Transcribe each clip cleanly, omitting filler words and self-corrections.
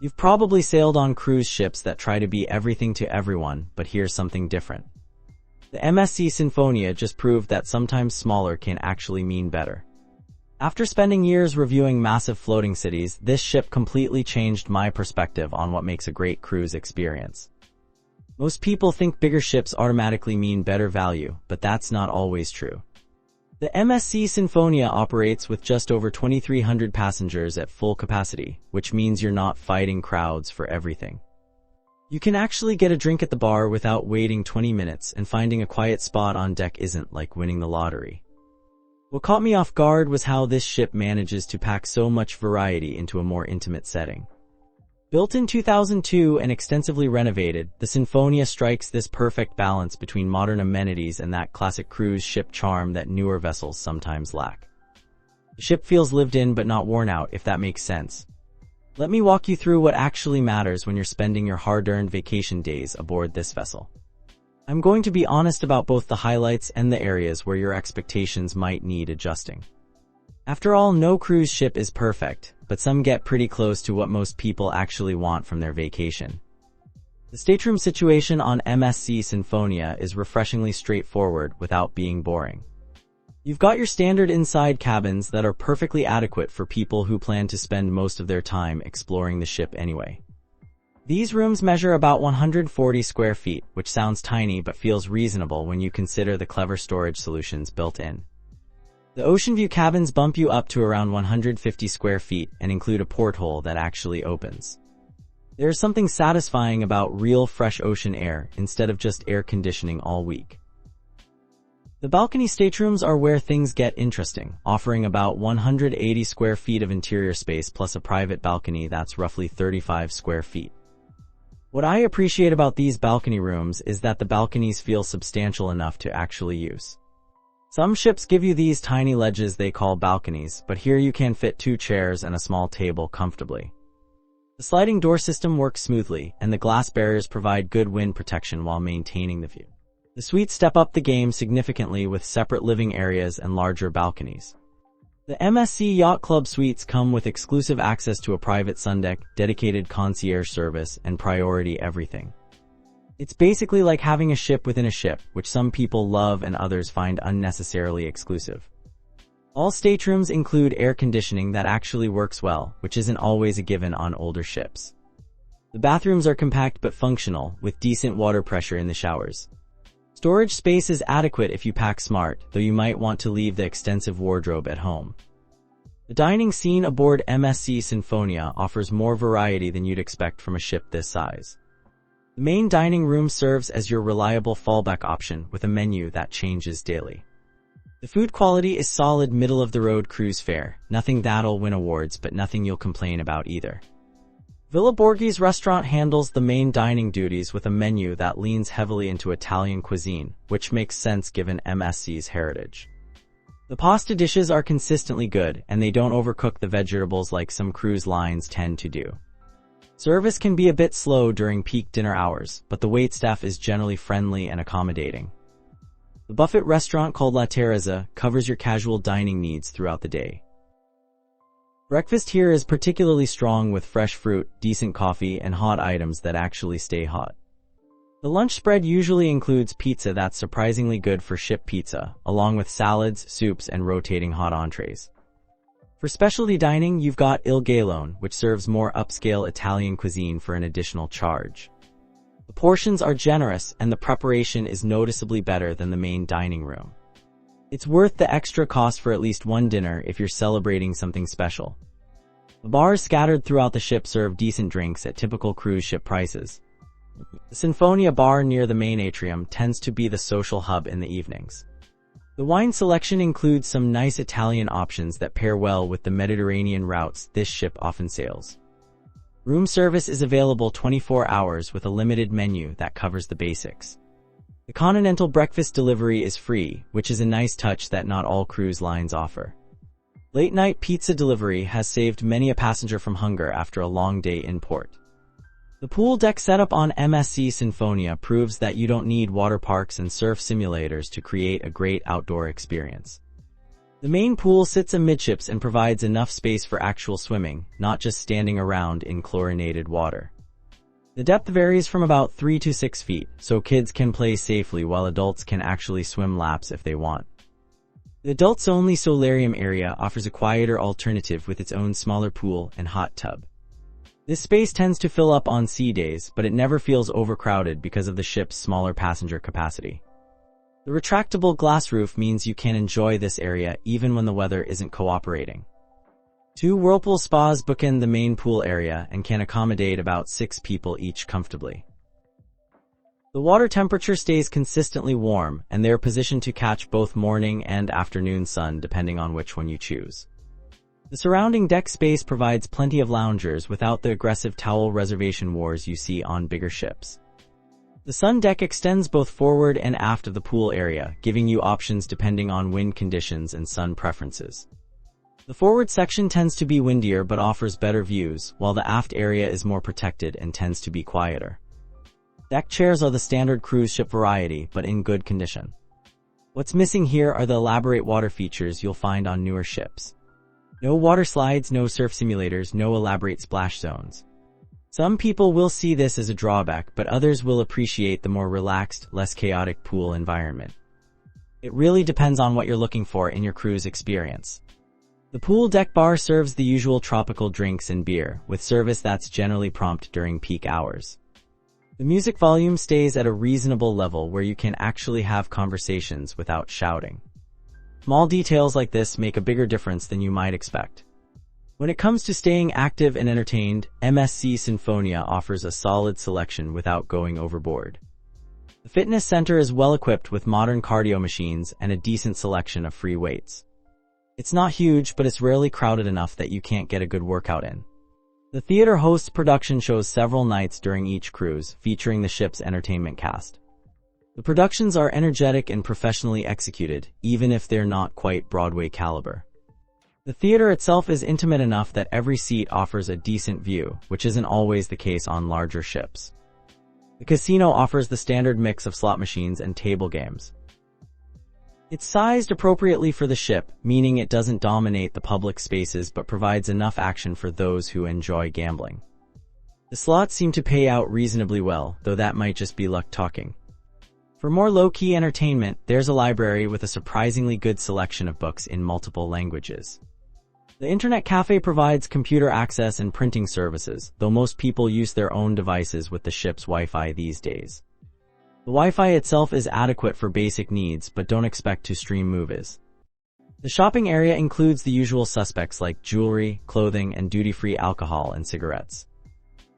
You've probably sailed on cruise ships that try to be everything to everyone, but here's something different. The MSC Sinfonia just proved that sometimes smaller can actually mean better. After spending years reviewing massive floating cities, this ship completely changed my perspective on what makes a great cruise experience. Most people think bigger ships automatically mean better value, but that's not always true. The MSC Sinfonia operates with just over 2,300 passengers at full capacity, which means you're not fighting crowds for everything. You can actually get a drink at the bar without waiting 20 minutes, and finding a quiet spot on deck isn't like winning the lottery. What caught me off guard was how this ship manages to pack so much variety into a more intimate setting. Built in 2002 and extensively renovated, the Sinfonia strikes this perfect balance between modern amenities and that classic cruise ship charm that newer vessels sometimes lack. The ship feels lived in but not worn out, if that makes sense. Let me walk you through what actually matters when you're spending your hard-earned vacation days aboard this vessel. I'm going to be honest about both the highlights and the areas where your expectations might need adjusting. After all, no cruise ship is perfect, but some get pretty close to what most people actually want from their vacation. The stateroom situation on MSC Sinfonia is refreshingly straightforward without being boring. You've got your standard inside cabins that are perfectly adequate for people who plan to spend most of their time exploring the ship anyway. These rooms measure about 140 square feet, which sounds tiny but feels reasonable when you consider the clever storage solutions built in. The ocean view cabins bump you up to around 150 square feet and include a porthole that actually opens. There's something satisfying about real fresh ocean air instead of just air conditioning all week. The balcony staterooms are where things get interesting, offering about 180 square feet of interior space plus a private balcony that's roughly 35 square feet. What I appreciate about these balcony rooms is that the balconies feel substantial enough to actually use. Some ships give you these tiny ledges they call balconies, but here you can fit 2 chairs and a small table comfortably. The sliding door system works smoothly, and the glass barriers provide good wind protection while maintaining the view. The suites step up the game significantly with separate living areas and larger balconies. The MSC Yacht Club suites come with exclusive access to a private sundeck, dedicated concierge service, and priority everything. It's basically like having a ship within a ship, which some people love and others find unnecessarily exclusive. All staterooms include air conditioning that actually works well, which isn't always a given on older ships. The bathrooms are compact but functional, with decent water pressure in the showers. Storage space is adequate if you pack smart, though you might want to leave the extensive wardrobe at home. The dining scene aboard MSC Sinfonia offers more variety than you'd expect from a ship this size. The main dining room serves as your reliable fallback option with a menu that changes daily. The food quality is solid middle-of-the-road cruise fare, nothing that'll win awards but nothing you'll complain about either. Villa Borghese restaurant handles the main dining duties with a menu that leans heavily into Italian cuisine, which makes sense given MSC's heritage. The pasta dishes are consistently good, and they don't overcook the vegetables like some cruise lines tend to do. Service can be a bit slow during peak dinner hours, but the waitstaff is generally friendly and accommodating. The buffet restaurant called La Terrazza covers your casual dining needs throughout the day. Breakfast here is particularly strong with fresh fruit, decent coffee, and hot items that actually stay hot. The lunch spread usually includes pizza that's surprisingly good for ship pizza, along with salads, soups, and rotating hot entrees. For specialty dining, you've got Il Galeone, which serves more upscale Italian cuisine for an additional charge. The portions are generous, and the preparation is noticeably better than the main dining room. It's worth the extra cost for at least one dinner if you're celebrating something special. The bars scattered throughout the ship serve decent drinks at typical cruise ship prices. The Sinfonia bar near the main atrium tends to be the social hub in the evenings. The wine selection includes some nice Italian options that pair well with the Mediterranean routes this ship often sails. Room service is available 24 hours with a limited menu that covers the basics. The continental breakfast delivery is free, which is a nice touch that not all cruise lines offer. Late-night pizza delivery has saved many a passenger from hunger after a long day in port. The pool deck setup on MSC Sinfonia proves that you don't need water parks and surf simulators to create a great outdoor experience. The main pool sits amidships and provides enough space for actual swimming, not just standing around in chlorinated water. The depth varies from about 3 to 6 feet, so kids can play safely while adults can actually swim laps if they want. The adults-only solarium area offers a quieter alternative with its own smaller pool and hot tub. This space tends to fill up on sea days, but it never feels overcrowded because of the ship's smaller passenger capacity. The retractable glass roof means you can enjoy this area even when the weather isn't cooperating. 2 whirlpool spas bookend the main pool area and can accommodate about 6 people each comfortably. The water temperature stays consistently warm, and they are positioned to catch both morning and afternoon sun depending on which one you choose. The surrounding deck space provides plenty of loungers without the aggressive towel reservation wars you see on bigger ships. The sun deck extends both forward and aft of the pool area, giving you options depending on wind conditions and sun preferences. The forward section tends to be windier but offers better views, while the aft area is more protected and tends to be quieter. Deck chairs are the standard cruise ship variety, but in good condition. What's missing here are the elaborate water features you'll find on newer ships. No water slides, no surf simulators, no elaborate splash zones. Some people will see this as a drawback, but others will appreciate the more relaxed, less chaotic pool environment. It really depends on what you're looking for in your cruise experience. The pool deck bar serves the usual tropical drinks and beer, with service that's generally prompt during peak hours. The music volume stays at a reasonable level where you can actually have conversations without shouting. Small details like this make a bigger difference than you might expect. When it comes to staying active and entertained, MSC Sinfonia offers a solid selection without going overboard. The fitness center is well equipped with modern cardio machines and a decent selection of free weights. It's not huge, but it's rarely crowded enough that you can't get a good workout in. The theater hosts production shows several nights during each cruise, featuring the ship's entertainment cast. The productions are energetic and professionally executed, even if they're not quite Broadway caliber. The theater itself is intimate enough that every seat offers a decent view, which isn't always the case on larger ships. The casino offers the standard mix of slot machines and table games. It's sized appropriately for the ship, meaning it doesn't dominate the public spaces but provides enough action for those who enjoy gambling. The slots seem to pay out reasonably well, though that might just be luck talking. For more low-key entertainment, there's a library with a surprisingly good selection of books in multiple languages. The internet cafe provides computer access and printing services, though most people use their own devices with the ship's Wi-Fi these days. The Wi-Fi itself is adequate for basic needs, but don't expect to stream movies. The shopping area includes the usual suspects like jewelry, clothing, and duty-free alcohol and cigarettes.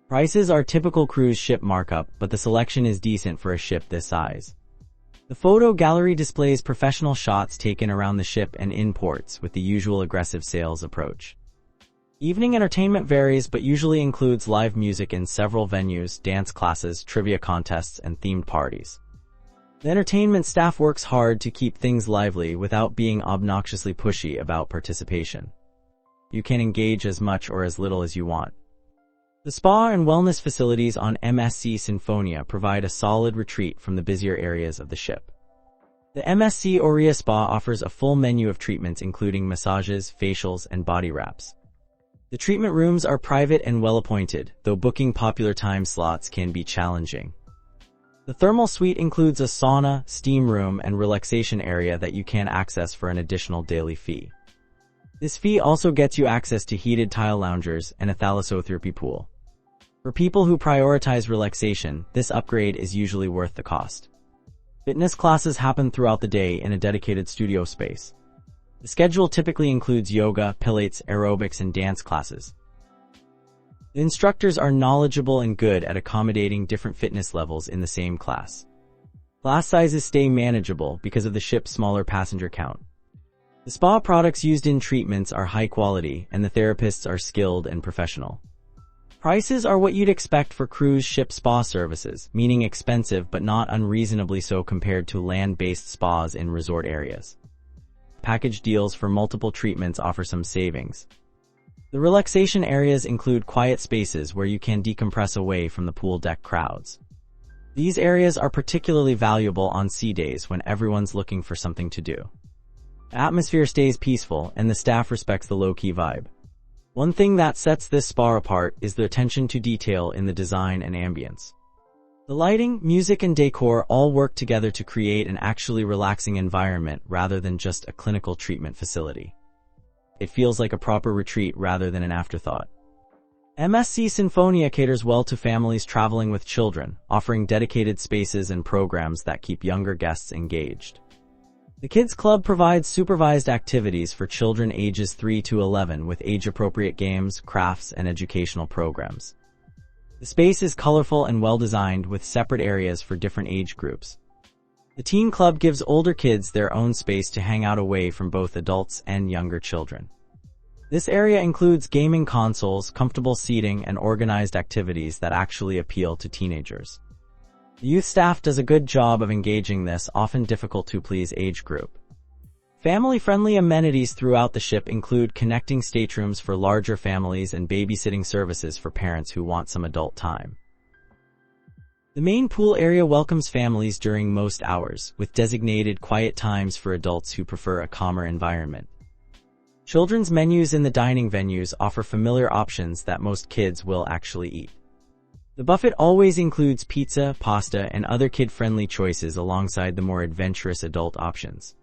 Prices are typical cruise ship markup, but the selection is decent for a ship this size. The photo gallery displays professional shots taken around the ship and in ports with the usual aggressive sales approach. Evening entertainment varies but usually includes live music in several venues, dance classes, trivia contests, and themed parties. The entertainment staff works hard to keep things lively without being obnoxiously pushy about participation. You can engage as much or as little as you want. The spa and wellness facilities on MSC Sinfonia provide a solid retreat from the busier areas of the ship. The MSC Oria Spa offers a full menu of treatments including massages, facials, and body wraps. The treatment rooms are private and well-appointed, though booking popular time slots can be challenging. The thermal suite includes a sauna, steam room, and relaxation area that you can access for an additional daily fee. This fee also gets you access to heated tile loungers and a thalassotherapy pool. For people who prioritize relaxation, this upgrade is usually worth the cost. Fitness classes happen throughout the day in a dedicated studio space. The schedule typically includes yoga, pilates, aerobics, and dance classes. The instructors are knowledgeable and good at accommodating different fitness levels in the same class. Class sizes stay manageable because of the ship's smaller passenger count. The spa products used in treatments are high quality, and the therapists are skilled and professional. Prices are what you'd expect for cruise ship spa services, meaning expensive but not unreasonably so compared to land-based spas in resort areas. Package deals for multiple treatments offer some savings. The relaxation areas include quiet spaces where you can decompress away from the pool deck crowds. These areas are particularly valuable on sea days when everyone's looking for something to do. The atmosphere stays peaceful, and the staff respects the low-key vibe. One thing that sets this spa apart is the attention to detail in the design and ambience. The lighting, music, and decor all work together to create an actually relaxing environment rather than just a clinical treatment facility. It feels like a proper retreat rather than an afterthought. MSC Sinfonia caters well to families traveling with children, offering dedicated spaces and programs that keep younger guests engaged. The Kids Club provides supervised activities for children ages 3 to 11 with age-appropriate games, crafts, and educational programs. The space is colorful and well-designed with separate areas for different age groups. The Teen Club gives older kids their own space to hang out away from both adults and younger children. This area includes gaming consoles, comfortable seating, and organized activities that actually appeal to teenagers. The youth staff does a good job of engaging this often difficult-to-please age group. Family-friendly amenities throughout the ship include connecting staterooms for larger families and babysitting services for parents who want some adult time. The main pool area welcomes families during most hours, with designated quiet times for adults who prefer a calmer environment. Children's menus in the dining venues offer familiar options that most kids will actually eat. The buffet always includes pizza, pasta, and other kid-friendly choices alongside the more adventurous adult options.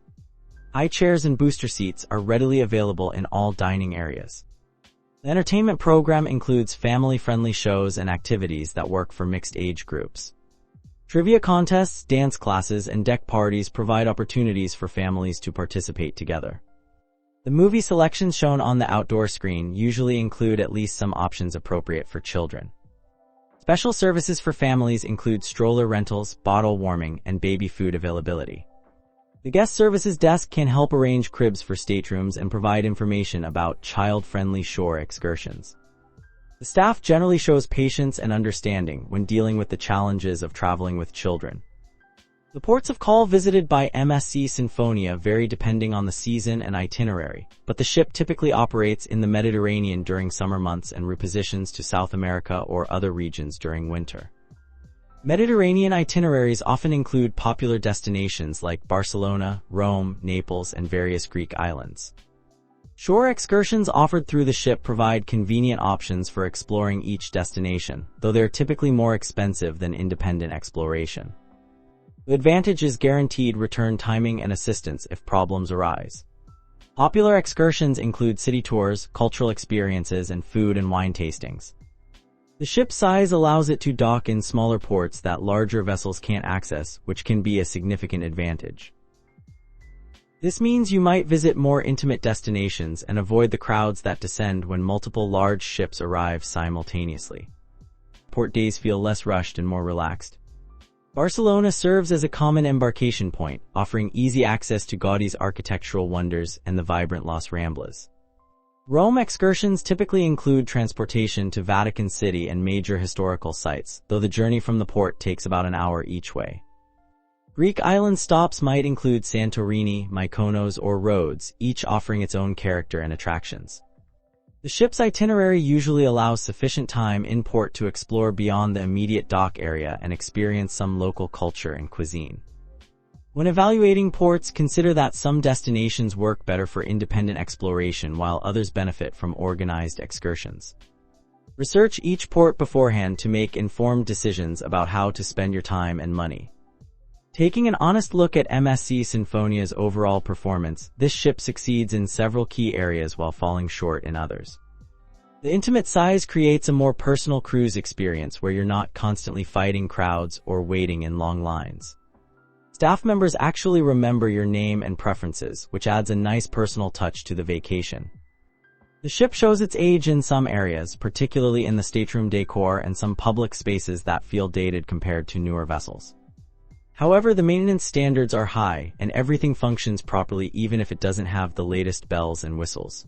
High chairs and booster seats are readily available in all dining areas. The entertainment program includes family-friendly shows and activities that work for mixed age groups. Trivia contests, dance classes, and deck parties provide opportunities for families to participate together. The movie selections shown on the outdoor screen usually include at least some options appropriate for children. Special services for families include stroller rentals, bottle warming, and baby food availability. The guest services desk can help arrange cribs for staterooms and provide information about child-friendly shore excursions. The staff generally shows patience and understanding when dealing with the challenges of traveling with children. The ports of call visited by MSC Sinfonia vary depending on the season and itinerary, but the ship typically operates in the Mediterranean during summer months and repositions to South America or other regions during winter. Mediterranean itineraries often include popular destinations like Barcelona, Rome, Naples, and various Greek islands. Shore excursions offered through the ship provide convenient options for exploring each destination, though they're typically more expensive than independent exploration. The advantage is guaranteed return timing and assistance if problems arise. Popular excursions include city tours, cultural experiences, and food and wine tastings. The ship's size allows it to dock in smaller ports that larger vessels can't access, which can be a significant advantage. This means you might visit more intimate destinations and avoid the crowds that descend when multiple large ships arrive simultaneously. Port days feel less rushed and more relaxed. Barcelona serves as a common embarkation point, offering easy access to Gaudi's architectural wonders and the vibrant Las Ramblas. Rome excursions typically include transportation to Vatican City and major historical sites, though the journey from the port takes about an hour each way. Greek island stops might include Santorini, Mykonos, or Rhodes, each offering its own character and attractions. The ship's itinerary usually allows sufficient time in port to explore beyond the immediate dock area and experience some local culture and cuisine. When evaluating ports, consider that some destinations work better for independent exploration while others benefit from organized excursions. Research each port beforehand to make informed decisions about how to spend your time and money. Taking an honest look at MSC Sinfonia's overall performance, this ship succeeds in several key areas while falling short in others. The intimate size creates a more personal cruise experience where you're not constantly fighting crowds or waiting in long lines. Staff members actually remember your name and preferences, which adds a nice personal touch to the vacation. The ship shows its age in some areas, particularly in the stateroom decor and some public spaces that feel dated compared to newer vessels. However, the maintenance standards are high, and everything functions properly even if it doesn't have the latest bells and whistles.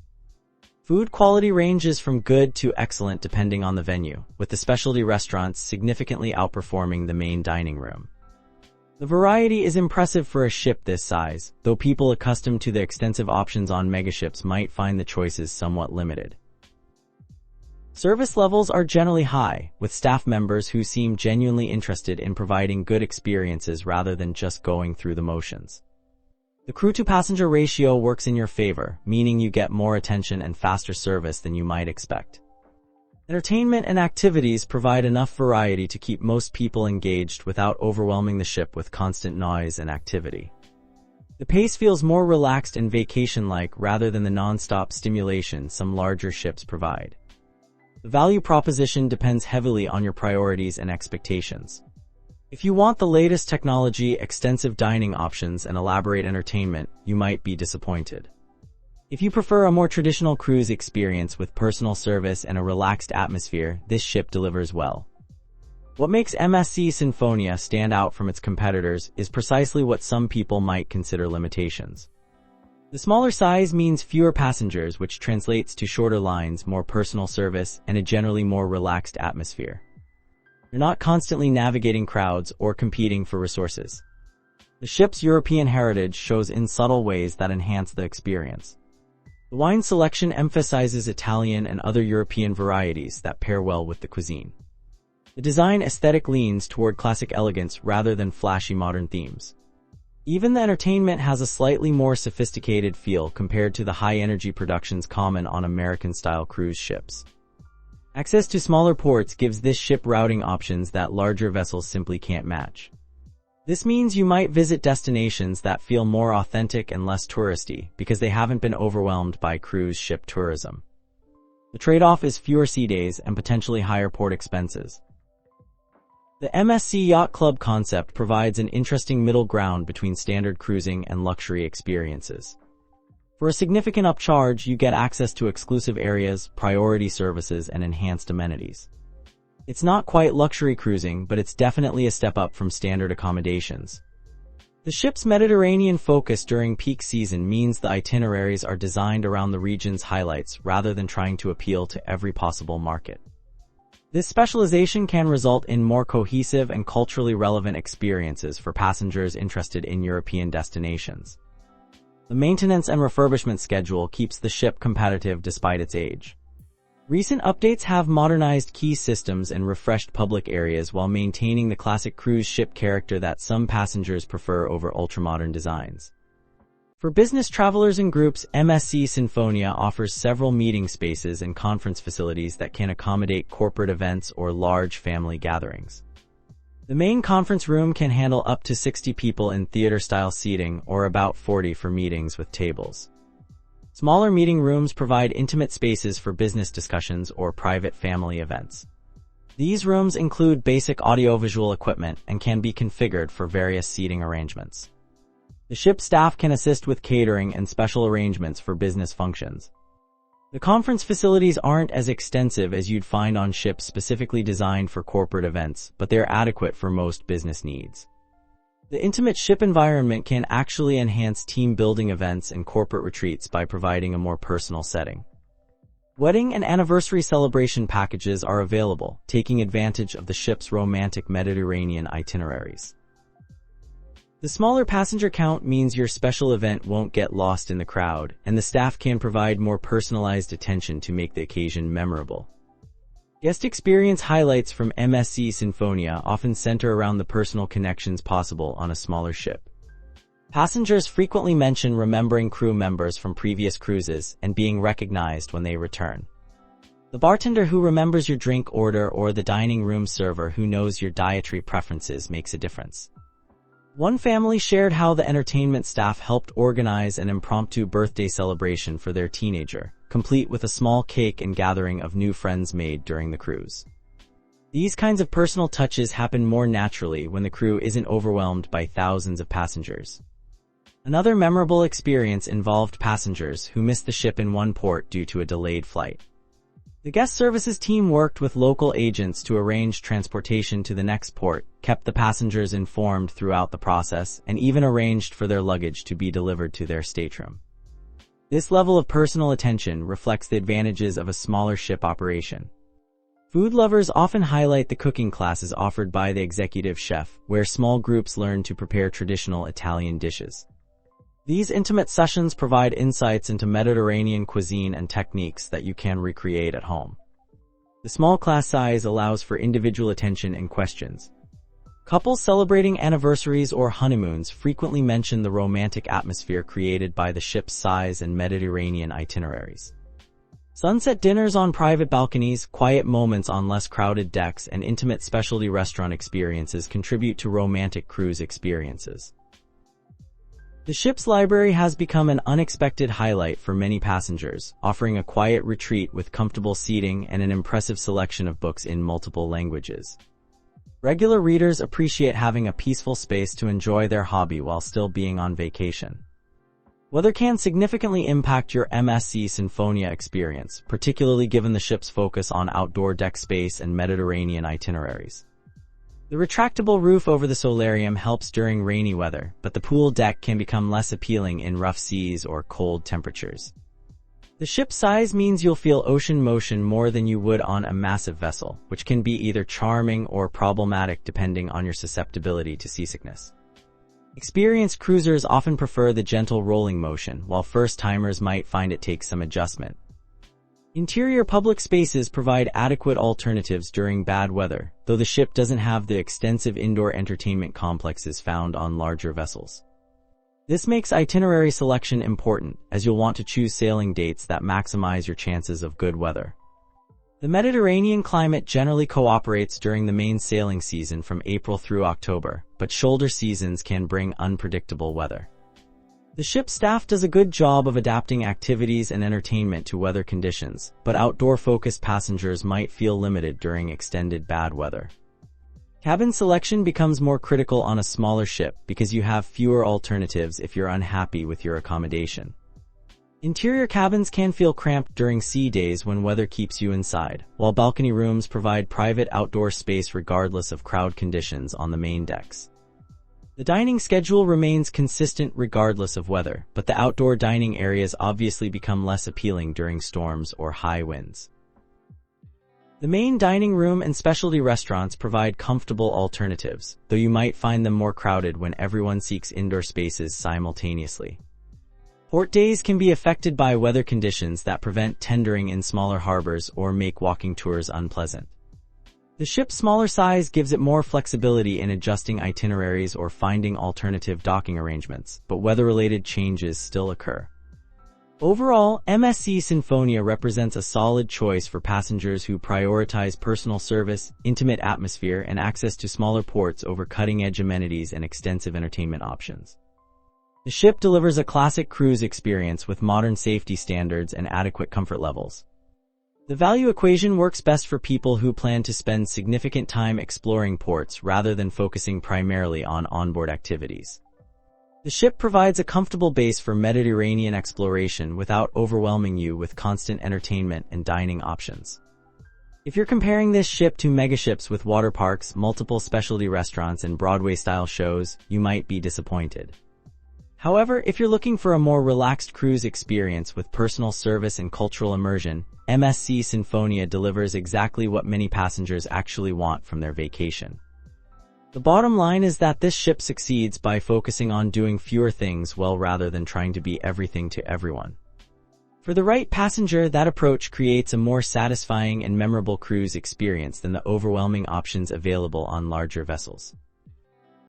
Food quality ranges from good to excellent depending on the venue, with the specialty restaurants significantly outperforming the main dining room. The variety is impressive for a ship this size, though people accustomed to the extensive options on megaships might find the choices somewhat limited. Service levels are generally high, with staff members who seem genuinely interested in providing good experiences rather than just going through the motions. The crew-to-passenger ratio works in your favor, meaning you get more attention and faster service than you might expect. Entertainment and activities provide enough variety to keep most people engaged without overwhelming the ship with constant noise and activity. The pace feels more relaxed and vacation-like rather than the non-stop stimulation some larger ships provide. The value proposition depends heavily on your priorities and expectations. If you want the latest technology, extensive dining options, and elaborate entertainment, you might be disappointed. If you prefer a more traditional cruise experience with personal service and a relaxed atmosphere, this ship delivers well. What makes MSC Sinfonia stand out from its competitors is precisely what some people might consider limitations. The smaller size means fewer passengers, which translates to shorter lines, more personal service, and a generally more relaxed atmosphere. You're not constantly navigating crowds or competing for resources. The ship's European heritage shows in subtle ways that enhance the experience. The wine selection emphasizes Italian and other European varieties that pair well with the cuisine. The design aesthetic leans toward classic elegance rather than flashy modern themes. Even the entertainment has a slightly more sophisticated feel compared to the high-energy productions common on American-style cruise ships. Access to smaller ports gives this ship routing options that larger vessels simply can't match. This means you might visit destinations that feel more authentic and less touristy because they haven't been overwhelmed by cruise ship tourism. The trade-off is fewer sea days and potentially higher port expenses. The MSC Yacht Club concept provides an interesting middle ground between standard cruising and luxury experiences. For a significant upcharge, you get access to exclusive areas, priority services, and enhanced amenities. It's not quite luxury cruising, but it's definitely a step up from standard accommodations. The ship's Mediterranean focus during peak season means the itineraries are designed around the region's highlights rather than trying to appeal to every possible market. This specialization can result in more cohesive and culturally relevant experiences for passengers interested in European destinations. The maintenance and refurbishment schedule keeps the ship competitive despite its age. Recent updates have modernized key systems and refreshed public areas while maintaining the classic cruise ship character that some passengers prefer over ultramodern designs. For business travelers and groups, MSC Sinfonia offers several meeting spaces and conference facilities that can accommodate corporate events or large family gatherings. The main conference room can handle up to 60 people in theater-style seating or about 40 for meetings with tables. Smaller meeting rooms provide intimate spaces for business discussions or private family events. These rooms include basic audiovisual equipment and can be configured for various seating arrangements. The ship staff can assist with catering and special arrangements for business functions. The conference facilities aren't as extensive as you'd find on ships specifically designed for corporate events, but they're adequate for most business needs. The intimate ship environment can actually enhance team-building events and corporate retreats by providing a more personal setting. Wedding and anniversary celebration packages are available, taking advantage of the ship's romantic Mediterranean itineraries. The smaller passenger count means your special event won't get lost in the crowd, and the staff can provide more personalized attention to make the occasion memorable. Guest experience highlights from MSC Sinfonia often center around the personal connections possible on a smaller ship. Passengers frequently mention remembering crew members from previous cruises and being recognized when they return. The bartender who remembers your drink order or the dining room server who knows your dietary preferences makes a difference. One family shared how the entertainment staff helped organize an impromptu birthday celebration for their teenager, complete with a small cake and gathering of new friends made during the cruise. These kinds of personal touches happen more naturally when the crew isn't overwhelmed by thousands of passengers. Another memorable experience involved passengers who missed the ship in one port due to a delayed flight. The guest services team worked with local agents to arrange transportation to the next port, kept the passengers informed throughout the process, and even arranged for their luggage to be delivered to their stateroom. This level of personal attention reflects the advantages of a smaller ship operation. Food lovers often highlight the cooking classes offered by the executive chef, where small groups learn to prepare traditional Italian dishes. These intimate sessions provide insights into Mediterranean cuisine and techniques that you can recreate at home. The small class size allows for individual attention and questions. Couples celebrating anniversaries or honeymoons frequently mention the romantic atmosphere created by the ship's size and Mediterranean itineraries. Sunset dinners on private balconies, quiet moments on less crowded decks, and intimate specialty restaurant experiences contribute to romantic cruise experiences. The ship's library has become an unexpected highlight for many passengers, offering a quiet retreat with comfortable seating and an impressive selection of books in multiple languages. Regular readers appreciate having a peaceful space to enjoy their hobby while still being on vacation. Weather can significantly impact your MSC Sinfonia experience, particularly given the ship's focus on outdoor deck space and Mediterranean itineraries. The retractable roof over the solarium helps during rainy weather, but the pool deck can become less appealing in rough seas or cold temperatures. The ship's size means you'll feel ocean motion more than you would on a massive vessel, which can be either charming or problematic depending on your susceptibility to seasickness. Experienced cruisers often prefer the gentle rolling motion, while first-timers might find it takes some adjustment. Interior public spaces provide adequate alternatives during bad weather, though the ship doesn't have the extensive indoor entertainment complexes found on larger vessels. This makes itinerary selection important, as you'll want to choose sailing dates that maximize your chances of good weather. The Mediterranean climate generally cooperates during the main sailing season from April through October, but shoulder seasons can bring unpredictable weather. The ship's staff does a good job of adapting activities and entertainment to weather conditions, but outdoor-focused passengers might feel limited during extended bad weather. Cabin selection becomes more critical on a smaller ship because you have fewer alternatives if you're unhappy with your accommodation. Interior cabins can feel cramped during sea days when weather keeps you inside, while balcony rooms provide private outdoor space regardless of crowd conditions on the main decks. The dining schedule remains consistent regardless of weather, but the outdoor dining areas obviously become less appealing during storms or high winds. The main dining room and specialty restaurants provide comfortable alternatives, though you might find them more crowded when everyone seeks indoor spaces simultaneously. Port days can be affected by weather conditions that prevent tendering in smaller harbors or make walking tours unpleasant. The ship's smaller size gives it more flexibility in adjusting itineraries or finding alternative docking arrangements, but weather-related changes still occur. Overall, MSC Sinfonia represents a solid choice for passengers who prioritize personal service, intimate atmosphere, and access to smaller ports over cutting-edge amenities and extensive entertainment options. The ship delivers a classic cruise experience with modern safety standards and adequate comfort levels. The value equation works best for people who plan to spend significant time exploring ports rather than focusing primarily on onboard activities. The ship provides a comfortable base for Mediterranean exploration without overwhelming you with constant entertainment and dining options. If you're comparing this ship to megaships with water parks, multiple specialty restaurants, and Broadway-style shows, you might be disappointed. However, if you're looking for a more relaxed cruise experience with personal service and cultural immersion, MSC Sinfonia delivers exactly what many passengers actually want from their vacation. The bottom line is that this ship succeeds by focusing on doing fewer things well rather than trying to be everything to everyone. For the right passenger, that approach creates a more satisfying and memorable cruise experience than the overwhelming options available on larger vessels.